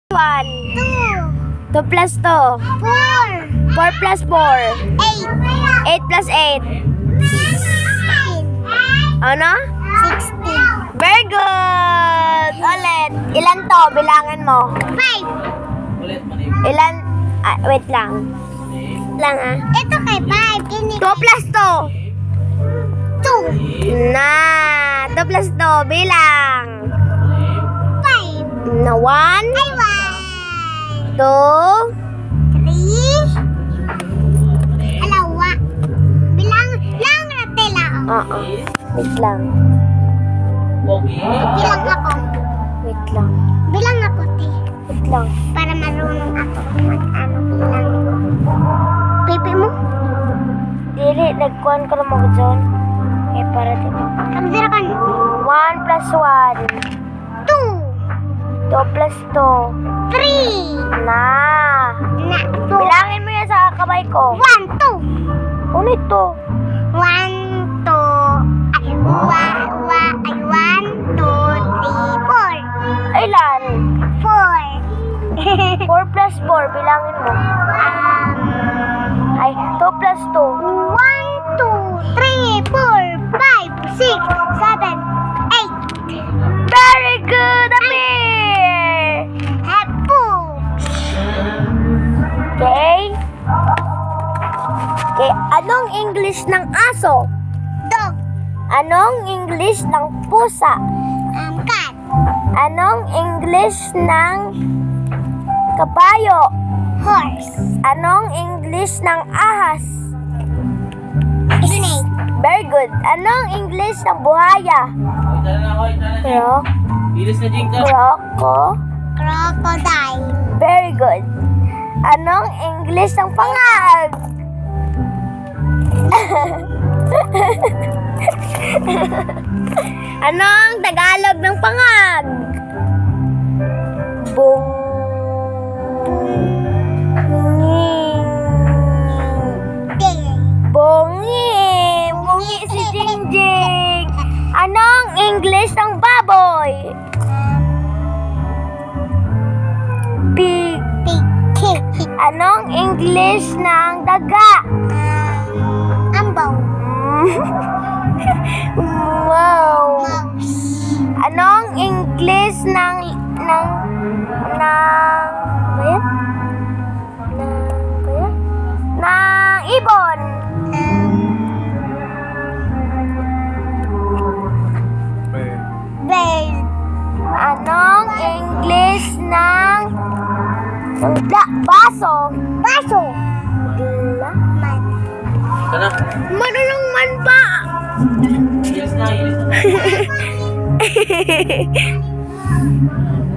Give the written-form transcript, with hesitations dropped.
1. 2. 2 plus 2. 4. 4 plus 4. 8. 8 plus 8. 16. Ano? 16. Very good! Ulit. Ilan to? Bilangin mo. 5. Ilan? Wait lang. Lang Ito kay 5. 2 plus 2. 2. Na. 2 plus 2. Bilang. 5. Na 1. Ay, 2. 3. Alawa. Bilang lang ratela. Oo. Wait lang. Bilang ako. Wait lang. Bilang ako, te. Wait lang. Para marunong ako mag-ano bilang. Pipi mo? Dili, nagkuhan ko lang mga dyan. Eh, para dito. Kamsira ka. 1 plus 1. 2. 2 plus 2. 3. Na. Na. 2. Bilangin mo yan sa kamay ko. 1, 2. Ano ito? 1, 2. Ay, 1, 2, 3, 4. Ilan? 4. 4 plus 4. Bilangin mo. Ay, 2 plus 2. 1, 2, 3, 4, 5, 6, 7, 8. Very good, Amir! Hepo. Okay? Okay, anong English ng aso? Dog. Anong English ng pusa? Cat. Anong English ng kabayo? Horse. Anong English ng ahas? Snake. Very good. Anong English ng buhaya? Krok? Bilis na Jing ka. Crocodile. Very good. Anong English ng pangag? Anong Tagalog ng pangag? Bungi. Bungi si Jingjing. Anong English ng baboy? Pig. Pig. Anong English ng daga? Ambaw. Wow. Mouse. Anong English ng ba yan? Ng ibon? Bird. Anong English ng baso? Baso. Man. Kana. Marunong man ba? Ilis na.